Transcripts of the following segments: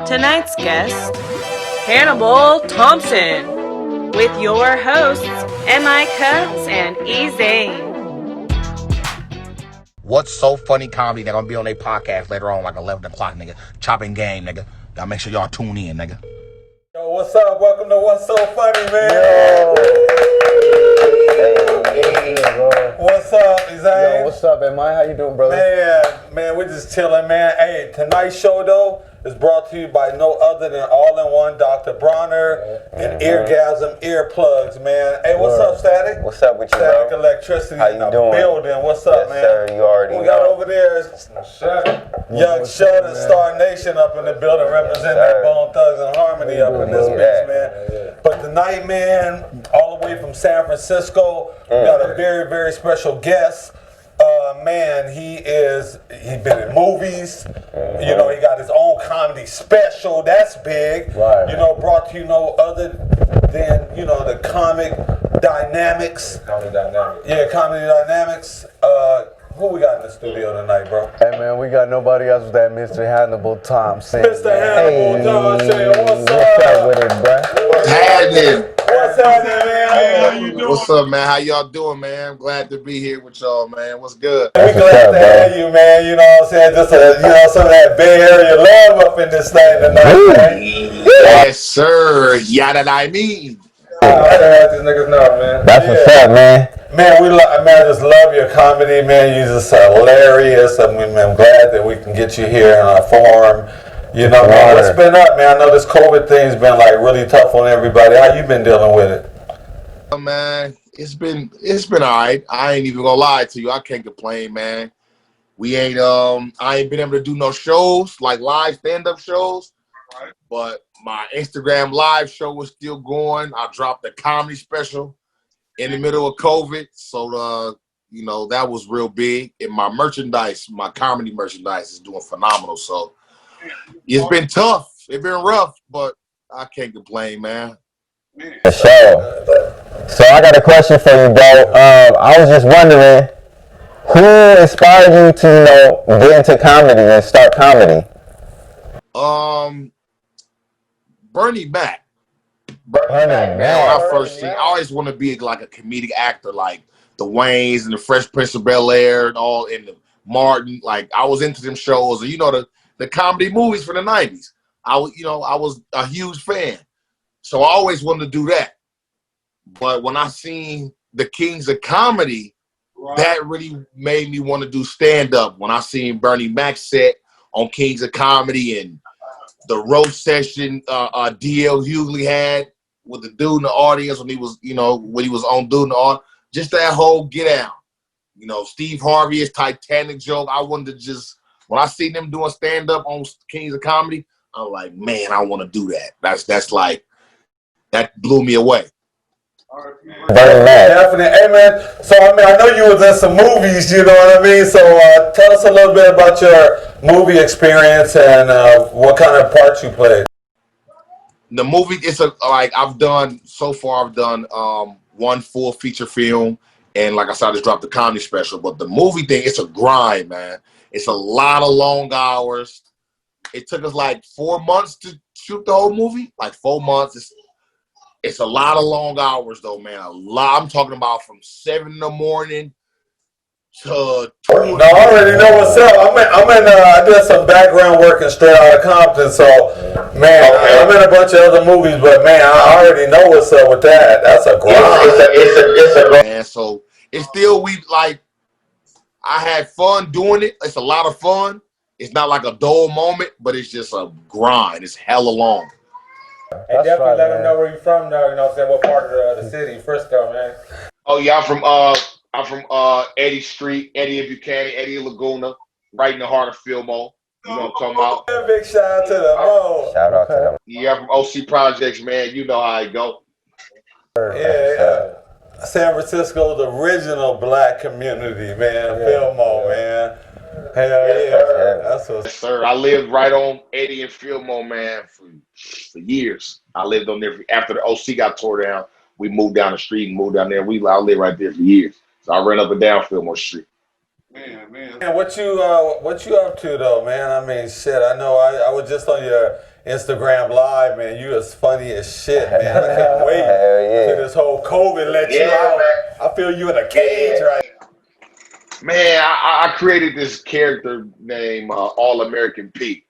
Tonight's guest, Hannibal Thompson, with your hosts, Kutz and Ezane. What's so funny comedy? They're gonna be on their podcast later on, like 11 o'clock, nigga. Chopping game, nigga. Y'all make sure y'all tune in, nigga. Yo, what's up? Welcome to What's So Funny, man. Yo. What's up, Ezane? Yo, what's up, man? How you doing, brother? Man, we're just chilling, man. Hey, tonight's show, though, is brought to you by no other than All-in-One Dr. Bronner and Eargasm Earplugs, man. Hey, what's up, Static? What's up with you, Static bro? Electricity How you in the doing? building. What's up, yes, man? Sir, you already we know. got over there is Young Sheldon, Star Nation up in the building, representing that Bone Thugs and Harmony up in this bitch, man. But tonight, man, all the way from San Francisco, we got a very, very special guest. Man, he's been in movies. You know, he got his own comedy special. That's big. Right. You know, brought to you no other than, you know, the comic dynamics. Comedy Dynamics. Yeah, comedy dynamics. Who we got in the studio tonight, bro? Hey, man, we got nobody else but that Mr. Hannibal Thompson. Mr. Hannibal Thompson, what's up? What's up with it, bro? What's happening? What's happening, man? How you doing? What's up, man? How y'all doing, man? I'm glad to be here with y'all, man. What's good? We glad to have you, man. You know what I'm saying? Just some of that Bay Area love up in this thing tonight, man. Yes, sir. Yeah, that I mean. I gotta let these niggas know, man. That's what's up, man. Man, I just love your comedy, man. You're just hilarious. I mean, I'm glad that we can get you here in our forum. You know, man, what's been up, man? I know this COVID thing's been like really tough on everybody. How you been dealing with it? Man, it's been all right. I ain't even gonna lie to you. I can't complain, man. I ain't been able to do no shows, like live stand-up shows. But my Instagram live show was still going. I dropped a comedy special in the middle of COVID. So, you know, that was real big. And my merchandise, my comedy merchandise is doing phenomenal. So it's been tough. It's been rough, but I can't complain, man. For sure. So I got a question for you, bro. I was just wondering, who inspired you to, you know, get into comedy and start comedy? Bernie Mac. Man, When I first seen, I always want to be like a comedic actor, like the Waynes and the Fresh Prince of Bel-Air and all, and the Martin. Like I was into them shows, and you know the comedy movies from the '90s. I was a huge fan, so I always wanted to do that. But when I seen the Kings of Comedy, that really made me want to do stand up. When I seen Bernie Mac set on Kings of Comedy and the roast session D.L. Hughley had with the dude in the audience when he was on dude in the audience, just that whole get out. You know, Steve Harvey's Titanic joke. I wanted to when I seen them doing stand up on Kings of Comedy, I'm like, man, I want to do that. That's like, that blew me away. Definitely. Hey, man. So, I mean, I know you was in some movies, you know what I mean? So, tell us a little bit about your movie experience and what kind of parts you played. The movie, I've done one full feature film, and like I said, I just dropped the comedy special. But the movie thing, it's a grind, man. It's a lot of long hours. It took us like 4 months to shoot the whole movie, like 4 months. It's a lot of long hours, though, man. A lot. I'm talking about from 7 in the morning to 2. No, I already know what's up. I did some background work in Straight Outta Compton, so, man, I'm in a bunch of other movies, but, man, I already know what's up with that. That's a grind. It's a grind. And so it's still, I had fun doing it. It's a lot of fun. It's not like a dull moment, but it's just a grind. It's hella long. Hey, definitely let them know where you're from, though. You know what I'm saying? What part of the city? Frisco, man. Oh yeah, I'm from Eddie Street, Eddie of Buchanan, Eddie of Laguna, right in the heart of Fillmore. You know what I'm talking about? Big shout out to them all. Shout out to them. Yeah, I'm from OC Projects, man. You know how it go. Yeah. San Francisco's original black community, man. Fillmore, man. Hell yeah. That's what's Yes, sir. I lived right on Eddie and Fillmore, man, for years. I lived on there after the OC got tore down. We moved down the street and moved down there. I lived right there for years. So I ran up and down Fillmore Street. Man. And what you up to though, man? I mean, shit. I know. I was just on your Instagram live, man. You as funny as shit, man. I can't wait till this whole COVID let you out. I feel you in a cage right now. Man, I created this character named All American P.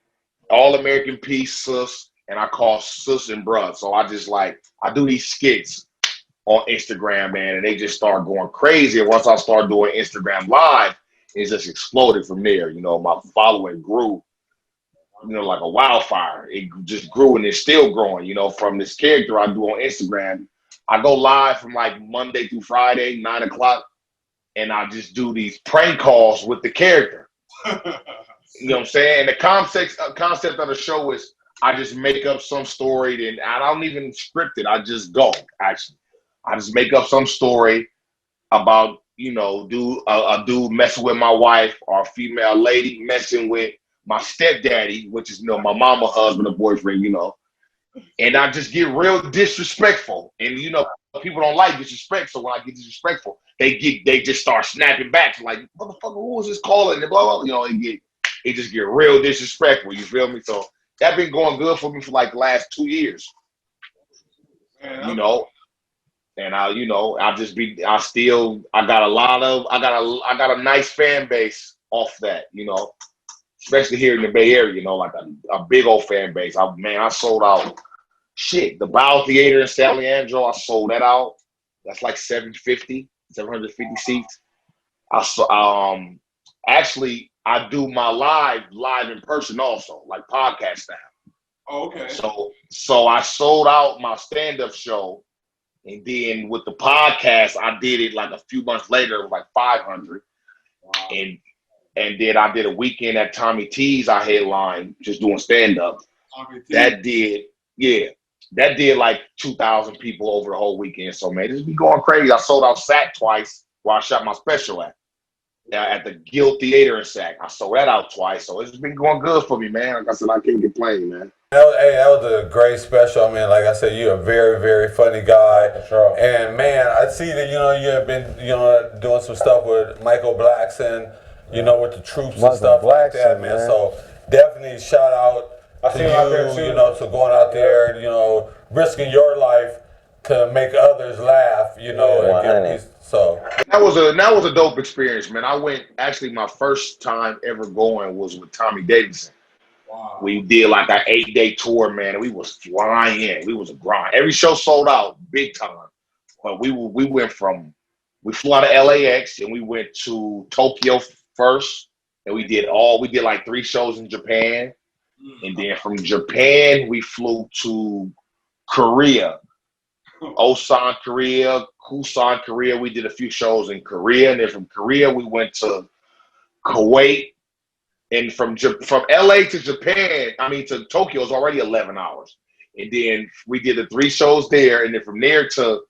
All American P, Sus, and I call Sus and Bruh. So I just I do these skits on Instagram, man, and they just start going crazy. And once I start doing Instagram Live, it just exploded from there. You know, my following grew, you know, like a wildfire. It just grew and it's still growing, you know, from this character I do on Instagram. I go live from like Monday through Friday, 9 o'clock, and I just do these prank calls with the character. You know what I'm saying? And the concept of the show is I just make up some story and I don't even script it. I just go, actually. I just make up some story about, you know, a dude messing with my wife or a female lady messing with my stepdaddy, which is, you know, my mama, husband, or boyfriend, you know. And I just get real disrespectful. And, you know, people don't like disrespect. So when I get disrespectful, they just start snapping back. Like, motherfucker, who was this calling? And blah, blah, you know, it just get real disrespectful. You feel me? So that's been going good for me for like the last 2 years. You know. And I got a nice fan base off that, you know, especially here in the Bay Area, you know, like a big old fan base. I sold out the Bow Theater in San Leandro. I sold that out. That's like 750 seats. Actually, I do my live in person also, like podcast style. Oh, okay. So I sold out my stand-up show. And then with the podcast, I did it like a few months later, like 500. Wow. And then I did a weekend at Tommy T's. I headlined just doing stand up. That did like 2,000 people over the whole weekend. So man, this be going crazy. I sold out Sac twice where I shot my special at the Guild Theater in Sac. I sold that out twice. So it's been going good for me, man. Like I said, I can't complain, man. That was a great special. I mean, like I said, you're a very, very funny guy. Sure. And man, I see that, you know, you have been, you know, doing some stuff with Michael Blackson, you know, with the troops and stuff like that, man. So definitely shout out to you, out there too. You know, so going out there, you know, risking your life to make others laugh, you know, and get these, so. That was a dope experience, man. Actually my first time ever going was with Tommy Davidson. Wow. We did like an 8-day tour, man, and we was flying in. We was a grind. Every show sold out big time. But we flew out of LAX and we went to Tokyo first. And we did like 3 shows in Japan. And then from Japan, we flew to Korea. Osan, Korea, Busan, Korea. We did a few shows in Korea. And then from Korea, we went to Kuwait. And from LA to to Tokyo is already 11 hours. And then we did the 3 shows there. And then from there to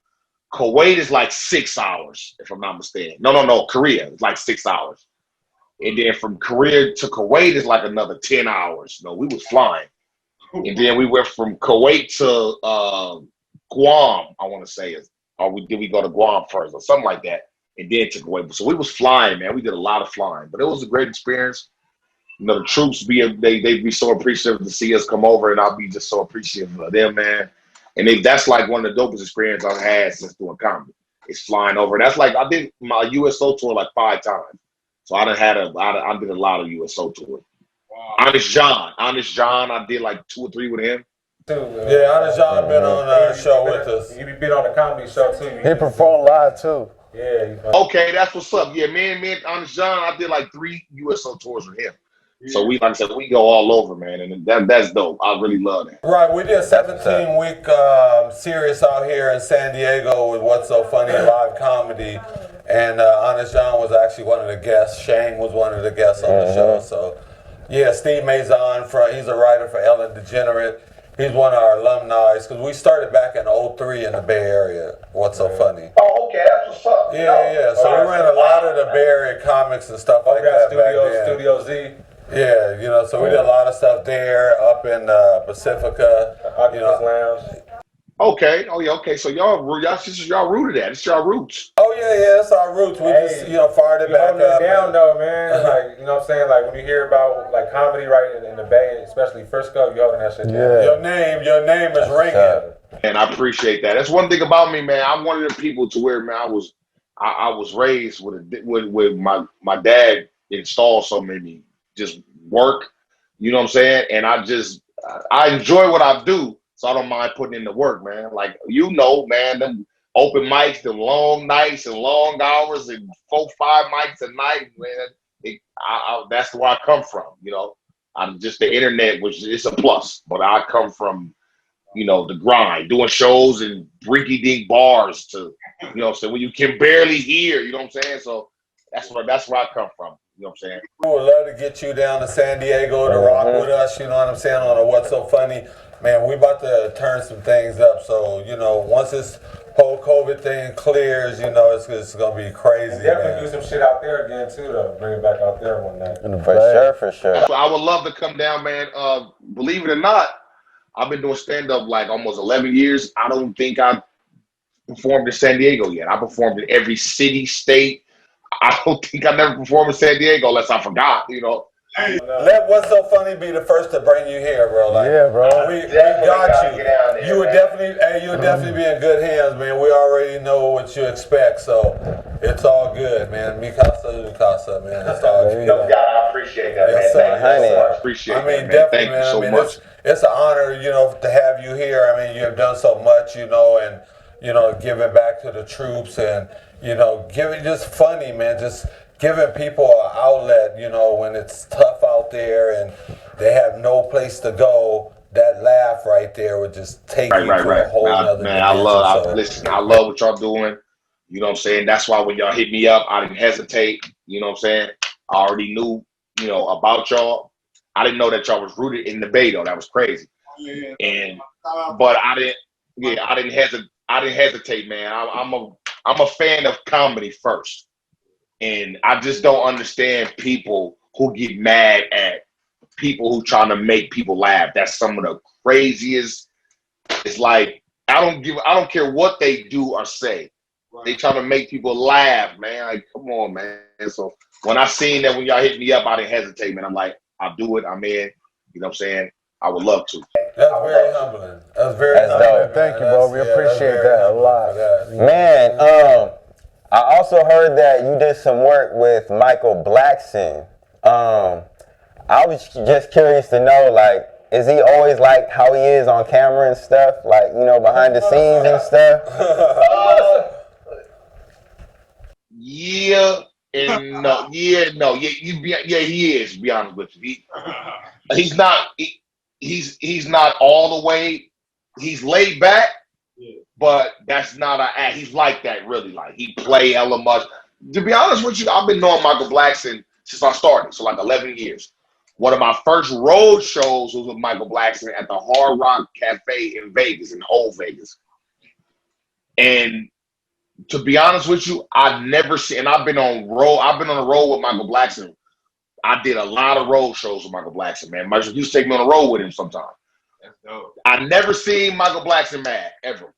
Kuwait is like 6 hours, if I'm not mistaken. No, Korea is like 6 hours. And then from Korea to Kuwait is like another 10 hours. No, we was flying. And then we went from Kuwait to Guam, I want to say. Did we go to Guam first or something like that? And then to Kuwait. So we was flying, man. We did a lot of flying. But it was a great experience. You know, the troops they'd be so appreciative to see us come over, and I'll be just so appreciative of them, man. And that's like one of the dopest experiences I've had since doing comedy. It's flying over. That's like I did my USO tour like 5 times. So I did a lot of USO tours. Wow. Honest John, I did like 2 or 3 with him. Yeah, Honest John been on the show with us. He been on the comedy show too. He performed live too. Yeah. Okay, that's what's up. Yeah, me and Honest John, I did like 3 USO tours with him. Yeah. So like I said, we go all over, man, and that's dope. I really love that. Right, we did a 17-week series out here in San Diego with What's So Funny Live Comedy, and Honest John was actually one of the guests. Shane was one of the guests on the show. So, yeah, Steve Mazon, he's a writer for Ellen DeGenerate. He's one of our alumni, because we started back in 2003 in the Bay Area. What's So Funny? Oh, okay, that's what's up. Yeah. So we ran a lot of the Bay Area comics and stuff like that back then. Studio Z. Yeah, you know, so we did a lot of stuff there, up in Pacifica. Oculus Lounge. Okay. Oh yeah. Okay. So y'all rooted that. It's y'all roots. Oh yeah, it's our roots. We just, fired it You back holding up. it down though, man. Like, you know what I'm saying? Like when you hear about like comedy right in the Bay, especially Frisco, you holding that shit down. Your name is ringing. And I appreciate that. That's one thing about me, man. I'm one of the people to where, man, I was raised with my dad installed so many just work. You know what I'm saying? And I enjoy what I do, so I don't mind putting in the work, man. Like, man, them open mics, them long nights and long hours and 4-5 mics a night, man. That's where I come from, I'm just the internet, which is a plus, but I come from, the grind, doing shows in rinky-dink bars to, so when you can barely hear, you know what I'm saying? So that's where I come from. You know what I'm saying? We would love to get you down to San Diego to rock with us, you know what I'm saying, on a What's So Funny. Man, we about to turn some things up. So, once this whole COVID thing clears, it's going to be crazy. And definitely do some shit out there again, too, though. Bring it back out there one night. For sure. I would love to come down, man. Believe it or not, I've been doing stand-up like almost 11 years. I don't think I performed in San Diego yet. I performed in every city, state. I don't think I never performed in San Diego unless I forgot, Let What's So Funny be the first to bring you here, bro. Like, yeah, bro. We got you. You would definitely be in good hands, man. We already know what you expect, so it's all good, man. Mikasa, man. It's all good. I appreciate that, yes, man. Sir. I appreciate that, man. Definitely, man. Thank you so much. It's an honor, to have you here. I mean, you have done so much, and giving back to the troops and giving just funny, man. Just giving people an outlet, when it's tough out there and they have no place to go. That laugh right there would just take you to a whole other man. dimension. I love what y'all doing. You know what I'm saying? That's why when y'all hit me up, I didn't hesitate. You know what I'm saying? I already knew, about y'all. I didn't know that y'all was rooted in the Bay though. That was crazy. But I didn't hesitate, man. I'm a fan of comedy first. And I just don't understand people who get mad at people who trying to make people laugh. That's some of the craziest. It's like, I don't care what they do or say. Right. They trying to make people laugh, man. Like, come on, man. So when I seen that, when y'all hit me up, I didn't hesitate, man. I'm like, I'll do it. I'm in. You know what I'm saying? I would love to. That's very humbling. That's humbling. Thank you, bro. We appreciate that a lot. Man, I also heard that you did some work with Michael Blackson. I was just curious to know, like, is he always like how he is on camera and stuff? Like, behind the scenes and stuff? Yeah and no. Yeah, no. Yeah, he is, to be honest with you. He's not all the way. He's laid back, but that's not an act. He's like that, really. Like, he play hella much. To be honest with you, I've been knowing Michael Blackson since I started, so like 11 years. One of my first road shows was with Michael Blackson at the Hard Rock Cafe in Vegas, in old Vegas. And to be honest with you, I've never seen, and I've been on the road with Michael Blackson. I did a lot of road shows with Michael Blackson, man. Michael used to take me on the road with him sometime. That's dope. I never seen Michael Blackson mad, ever.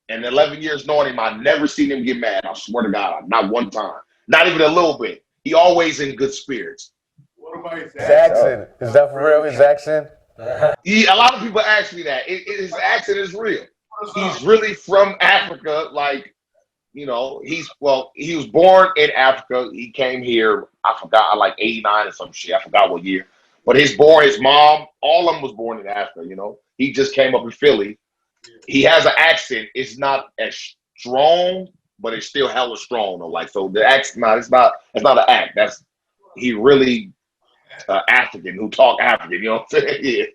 In 11 years knowing him, I never seen him get mad. I swear to God, not one time. Not even a little bit. He always in good spirits. What about his accent? Is that for real, his accent? A lot of people ask me that. His accent is real. He's really from Africa. Like, he was born in Africa. He came here, I forgot, like 89 or some shit. I forgot what year. But his mom, all of them was born in Africa, He just came up in Philly. He has an accent. It's not as strong, but it's still hella strong though. Like, so the accent, it's not an act. He really African who talk African, you know what I'm saying? Yeah.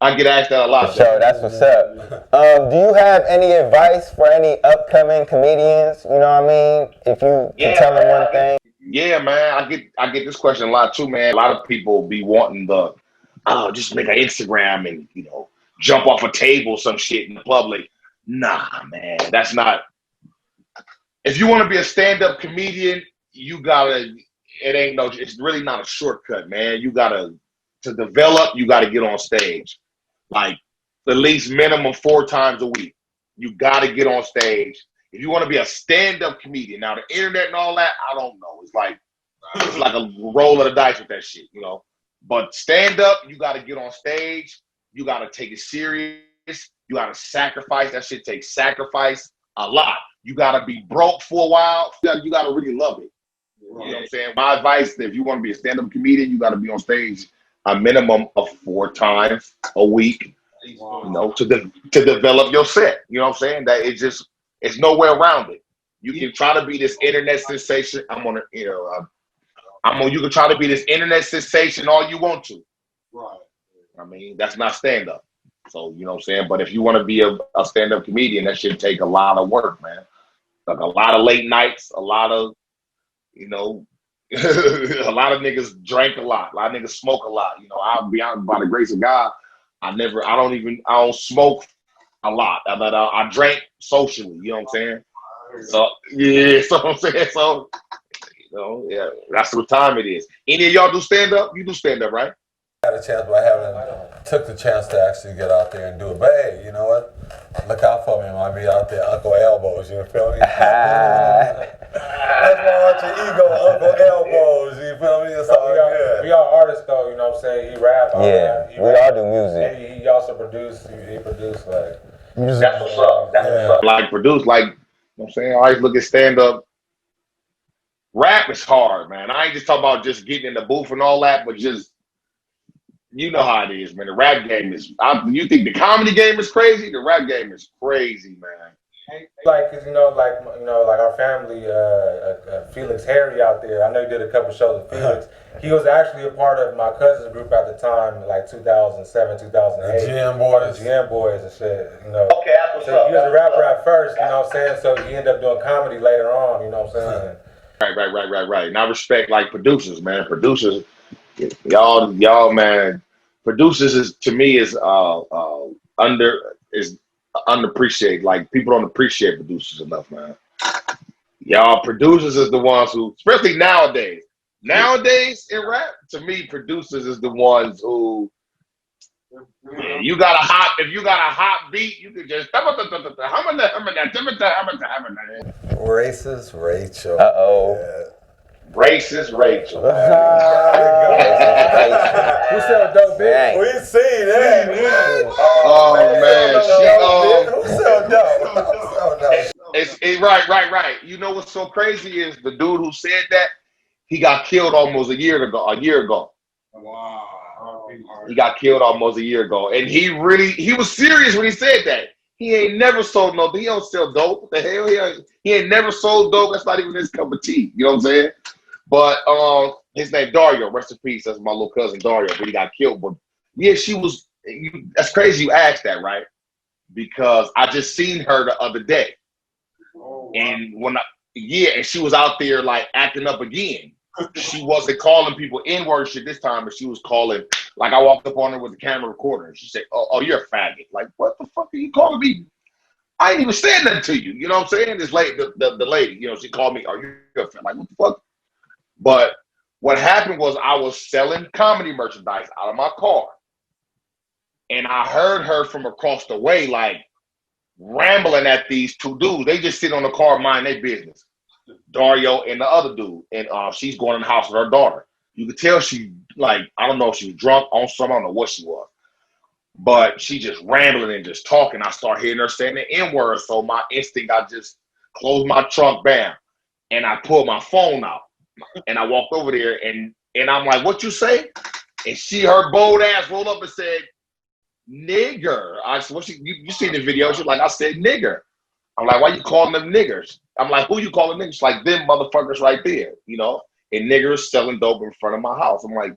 I get asked that a lot. Sure, that's what's up. Do you have any advice for any upcoming comedians? You know what I mean? If you can tell them one thing. Yeah, man. I get this question a lot too, man. A lot of people be wanting just make an Instagram and jump off a table, some shit in the public. Nah, man. That's not. If you want to be a stand-up comedian, it's really not a shortcut, man. To develop, you gotta get on stage. Like, at least minimum 4 times a week. You gotta get on stage If you want to be a stand-up comedian, now the internet and all that, I don't know. It's like a roll of the dice with that shit, you know. But stand-up, you got to get on stage. You got to take it serious. You got to sacrifice. That shit takes sacrifice a lot. You got to be broke for a while. You got to really love it. You know what I'm saying? My advice, if you want to be a stand-up comedian, you got to be on stage a minimum of 4 times a week, you know, to develop your set. You know what I'm saying? That it's nowhere around it. You can try to be this internet sensation. You can try to be this internet sensation all you want to. Right. I mean, that's not stand-up. So, you know what I'm saying? But if you want to be a stand-up comedian, that should take a lot of work, man. Like a lot of late nights, a lot of, you know, a lot of niggas drank a lot of niggas smoke a lot. You know, I'll be honest, by the grace of God, I don't smoke a lot. I drank socially, you know what I'm saying? So, yeah, so I'm saying, so, you know, yeah, that's what time it is. Any of y'all do stand-up? You do stand-up, right? Had a chance, but I haven't took the chance to actually get out there and do it. But hey, you know what? Look out for me when I be out there, Uncle Elbows. You feel me? That's why I your ego, Uncle Elbows. You feel me? It's all good. We all artists, though. You know what I'm saying? He rap. We all do music. And he also produce. He produced like music. That's what's up. That's what's up. Like produce, like, you know what I'm saying? I always look at stand-up. Rap is hard, man. I ain't just talking about just getting in the booth and all that, but just, you know how it is, man. The rap game is. You think the comedy game is crazy? The rap game is crazy, man. Like, cause like our family, Felix Harry out there. I know you did a couple shows with Felix. He was actually a part of my cousin's group at the time, like 2007, 2008. The GM Boys. The GM Boys and shit. You know. Okay, that's what's up. He was a rapper at first, you know what I'm saying. So he ended up doing comedy later on, you know what I'm saying. Right. And I respect like producers, man. Producers. Y'all, man. Producers is to me is underappreciated. Like people don't appreciate producers enough, man. Y'all producers is the ones who, especially nowadays. Nowadays in rap, to me, producers is the ones who. Yeah, if you got a hot beat, you can just Racist Rachel. Racist Rachel. Who said dope bitch? We see that. Oh man, Who said dope? It's right. You know what's so crazy is the dude who said that, he got killed almost a year ago. Wow. He got killed almost a year ago, and he was serious when he said that. He ain't never sold no. He don't sell dope. What the hell? He ain't never sold dope. That's not even his cup of tea. You know what I'm saying? But his name Dario. Rest in peace. That's my little cousin Dario. But he got killed. But yeah, she was. That's crazy. You asked that, right? Because I just seen her the other day, and and she was out there like acting up again. She wasn't calling people N-word shit this time, but she was calling, like I walked up on her with the camera recorder and she said, oh, you're a faggot. Like, what the fuck are you calling me? I ain't even saying nothing to you. You know what I'm saying? This lady, the lady, you know, she called me, are you a faggot? Like, what the fuck? But what happened was I was selling comedy merchandise out of my car. And I heard her from across the way, like, rambling at these two dudes. They just sit on the car, mind their business. Dario and the other dude, and she's going in the house with her daughter. You could tell she, like, I don't know if she was drunk on something, I don't know what she was, but she just rambling and just talking. I start hearing her saying the N-word, so my instinct, I just closed my trunk, bam, and I pulled my phone out, and I walked over there, and I'm like, what you say? And her bold ass rolled up and said, nigger. I said, you seen the video? She's like, I said nigger. I'm like, why you calling them niggers? I'm like, who you calling niggers? Like, them motherfuckers right there, you know? And niggers selling dope in front of my house. I'm like,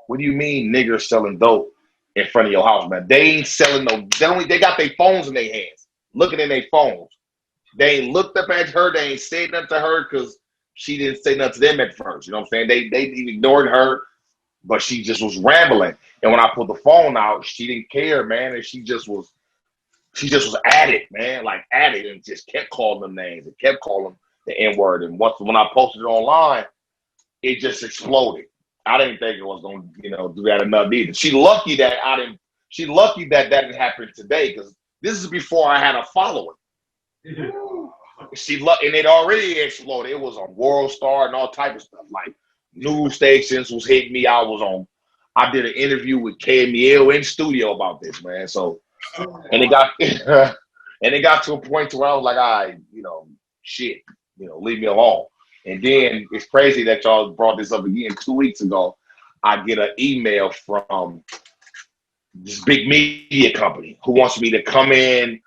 what do you mean niggers selling dope in front of your house, man? They ain't selling no, they got their phones in their hands, looking in their phones. They ain't looked up at her. They ain't said nothing to her because she didn't say nothing to them at first. You know what I'm saying? They ignored her, but she just was rambling. And when I pulled the phone out, she didn't care, man. And she just was at it, man, like at it, and just kept calling them names and kept calling the N-word. And when I posted it online, it just exploded. I didn't think it was gonna, do that enough either. She lucky that that didn't happen today, because this is before I had a following. And it already exploded. It was on World Star and all type of stuff. Like news stations was hitting me. I did an interview with KML in studio about this, man. So, and it got and it got to a point to where I was like, shit, leave me alone. And then it's crazy that y'all brought this up again 2 weeks ago. I get an email from this big media company who wants me to come in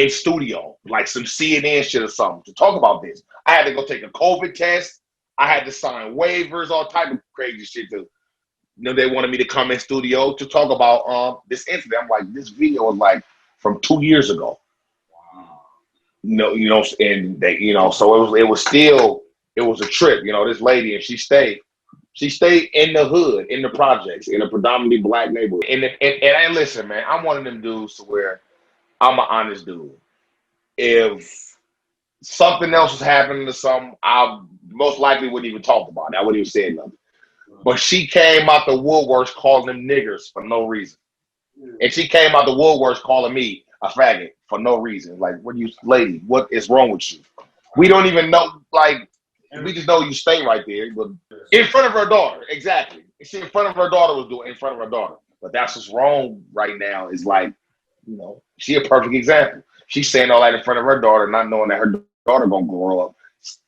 studio, like some CNN shit or something, to talk about this. I had to go take a COVID test. I had to sign waivers, all type of crazy shit. They wanted me to come in studio to talk about this incident. I'm like, this video was like from 2 years ago. Wow. And they, so it was a trip. This lady, and she stayed in the hood, in the projects, in a predominantly black neighborhood. And listen, man, I'm one of them dudes to where I'm an honest dude. If something else was happening to something, I most likely wouldn't even talk about it. I wouldn't even say nothing. But she came out the woodworks calling them niggers for no reason. And she came out the woodworks calling me a faggot for no reason. Like, lady, what is wrong with you? We don't even know, like, we just know you stay right there. But in front of her daughter, exactly. She in front of her daughter was doing in front of her daughter. But that's what's wrong right now is like, she a perfect example. She's saying all that in front of her daughter, not knowing that her daughter gonna grow up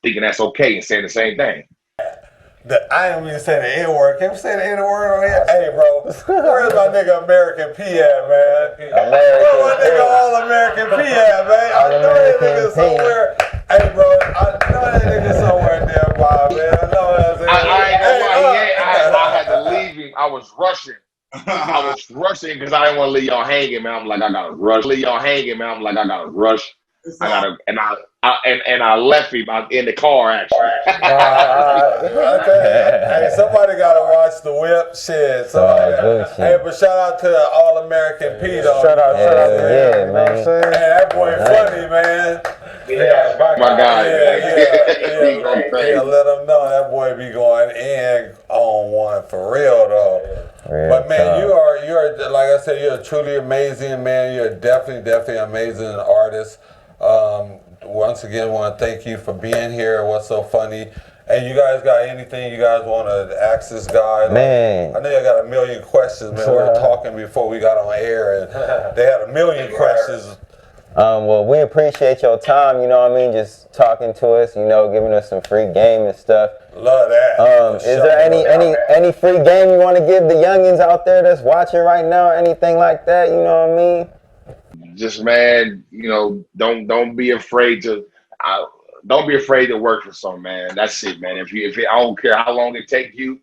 thinking that's okay and saying the same thing. I ain't even saying the N-word. Can we say the N-word on here? Hey, bro, where's my nigga American P at, man? Where's my nigga All-American P at, man? I know that nigga somewhere. Hey, bro, I know that nigga somewhere nearby, man. I know that. I ain't gonna lie, I had to leave him. I was rushing. Because I didn't want to leave y'all hanging, man. I'm like, I gotta rush. I left him in the car actually. Okay. Hey, somebody gotta watch the whip shit. Hey, but shout out to the All-American P though. Shout out to him, man. Hey, that boy funny, man. Yeah, my guy. Yeah, let him know that boy be going in on one for real though. But man, you are like I said, you're truly amazing, man. You're definitely amazing artist. Once again, want to thank you for being here. What's so funny? And you guys got anything you guys want to ask this guy? Man, I know you got a million questions, man. We were talking before we got on air, and they had a million questions. Well, we appreciate your time, just talking to us, giving us some free game and stuff. Love that. Is there any free game you want to give the youngins out there that's watching right now, anything like that, you know what I mean? Just, man, don't be afraid to work for something, man. That's it, man. I don't care how long it takes you,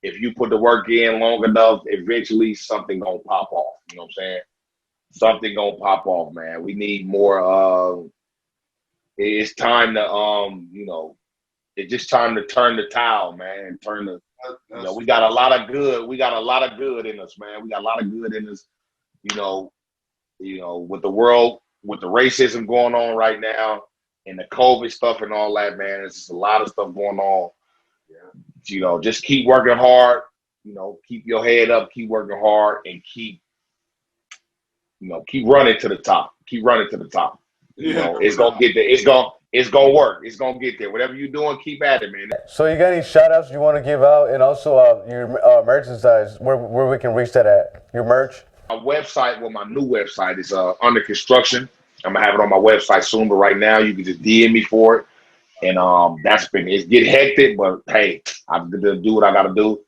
if you put the work in long enough, eventually something gonna pop off. You know what I'm saying? Something gonna pop off, man. We need more. It's time to it's just time to turn the towel, man. We got a lot of good. We got a lot of good in us, man. We got a lot of good in us. With the world, with the racism going on right now, and the COVID stuff and all that, man. There's just a lot of stuff going on. Yeah. Just keep working hard. Keep your head up. Keep working hard, and keep running to the top. Keep running to the top. It's gonna get there. It's gonna work. It's gonna get there. Whatever you're doing, keep at it, man. So you got any shout outs you want to give out, and also your merchandise, where we can reach that at? Your merch? My website, my new website is under construction. I'm gonna have it on my website soon, but right now you can just DM me for it. And it's get hectic, but hey, I'm gonna do what I gotta do.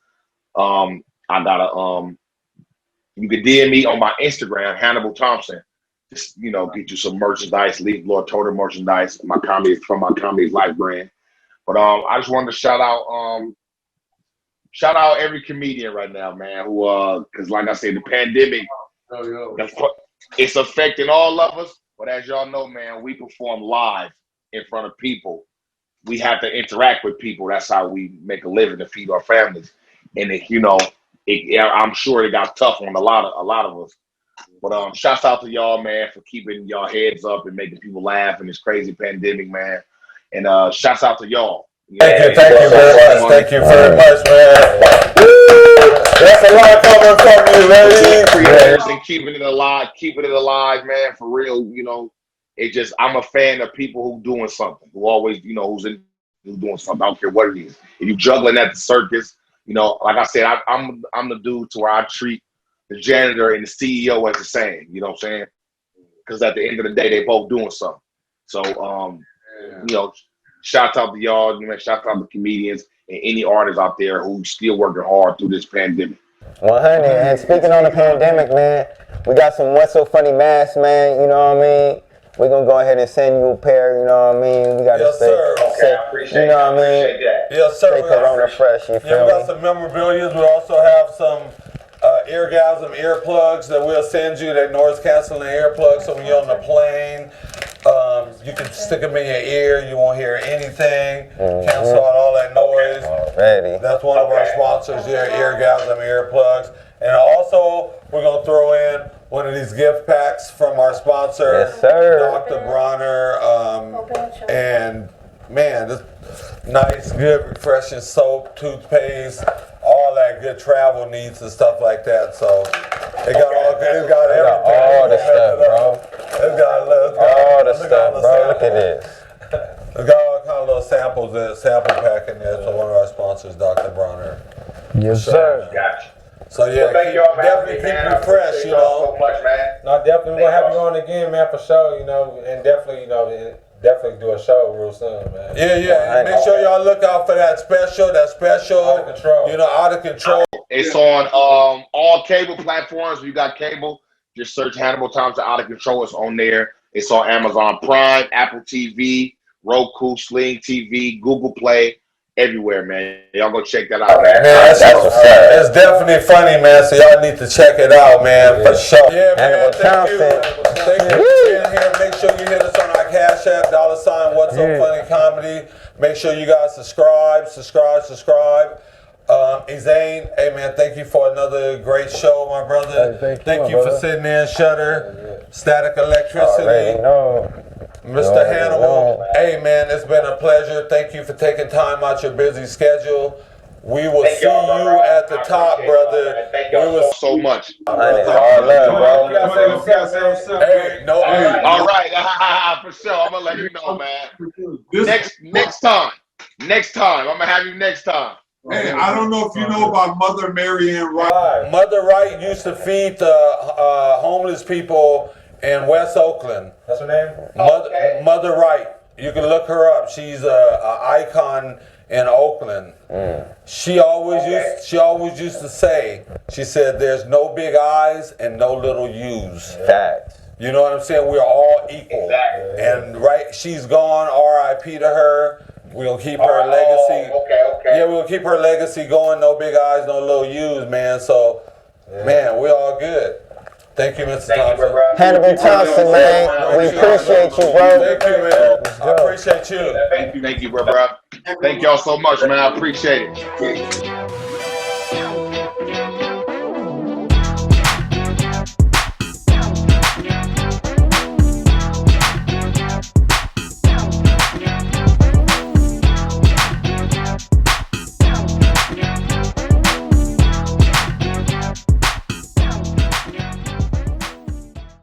You can DM me on my Instagram, Hannibal Thompson. Just, get you some merchandise, Leave Lord Toter merchandise, from my Comedy Life brand. But I just wanted to shout out every comedian right now, man, who because like I said, the pandemic, it's affecting all of us. But as y'all know, man, we perform live in front of people. We have to interact with people. That's how we make a living to feed our families. And I'm sure it got tough on a lot of us. But shouts out to y'all, man, for keeping y'all heads up and making people laugh in this crazy pandemic, man. And shouts out to y'all. Thank you very much. Thank you very much, man. That's a lot coming from you, man. And keeping it alive, man, for real. It just I'm a fan of people who doing something, who always, who's doing something. I don't care what it is. If you juggling at the circus, like I said, I'm the dude to where I treat the janitor and the CEO as the same. You know what I'm saying? Because at the end of the day, they both doing something. So, shout out to y'all. Shout out to comedians and any artists out there who still working hard through this pandemic. 100. And speaking on the pandemic, man, we got some What's So Funny masks, man. You know what I mean? We're going to go ahead and send you a pair, you know what I mean? We got to stay, Okay, I appreciate you know what I mean? that. Yes, sir. Stay corona fresh, you Yeah, feel we got me? some memorabilia. We also have some eargasm earplugs that we'll send you. That noise canceling earplugs, so when you're on the plane, you can stick them in your ear. You won't hear anything. Cancel out all that noise. Already. That's one of our sponsors here, eargasm earplugs. And also, we're going to throw in one of these gift packs from our sponsor, Yes, sir. Dr. Bronner. And man, this nice, good, refreshing soap, toothpaste, all that good travel needs and stuff like that. So it got everything. All the stuff, bro. It's got All the stuff, bro. Look at this. We got all kind of little samples, sample pack in there. So one of our sponsors, Dr. Bronner. Yes, sir. Gotcha. So yeah, Well, thank y'all, man. definitely keep Man, you I fresh, appreciate you y'all know. so much, man. No, definitely we're gonna have Thank you on again, man, for sure. And definitely, definitely do a show real soon, man. Yeah. Make sure y'all look out for that special. Out of control. Out of control. It's on all cable platforms. If you got cable, just search Hannibal Thompson Out of Control. It's on there. It's on Amazon Prime, Apple TV, Roku, Sling TV, Google Play, everywhere, man. Y'all go check that out, man. Man, That's what's up. it's definitely funny, man. So y'all need to check it out, man, for sure. Yeah, man. Hannibal Thank you. Thompson. Thank you for being here. Make sure you hit us on our Cash App, $ What's So Funny Comedy. Make sure you guys subscribe. Ezane, hey man, thank you for another great show, my brother. Hey, thank you for sitting in, Shutter, Static Already Electricity, know. Mr. Hannibal. Hey man, it's been a pleasure. Thank you for taking time out your busy schedule. We will see you at the top, brother. Thank y'all so much. Honey, all love, bro. Hey, no, All right, for sure. I'm gonna let you know, man. Next time, I'm gonna have you next time. Hey, I don't know if you know about Mother Mary Ann Wright. Mother Wright used to feed the homeless people in West Oakland. That's her name? Mother Wright. You can look her up. She's a icon in Oakland. She always used to say, she said, "There's no big I's and no little U's." Facts. You know what I'm saying? We're all equal. Exactly. And she's gone. R.I.P. to her. We'll keep her legacy. Okay. Yeah, we'll keep her legacy going. No big I's, no little U's, man. So, man, we're all good. Thank you, Mr. Thompson. Hannibal Thompson, man. We appreciate you, bro. Thank you, man. I appreciate you. Thank you, bro. Thank y'all so much, man. I appreciate it.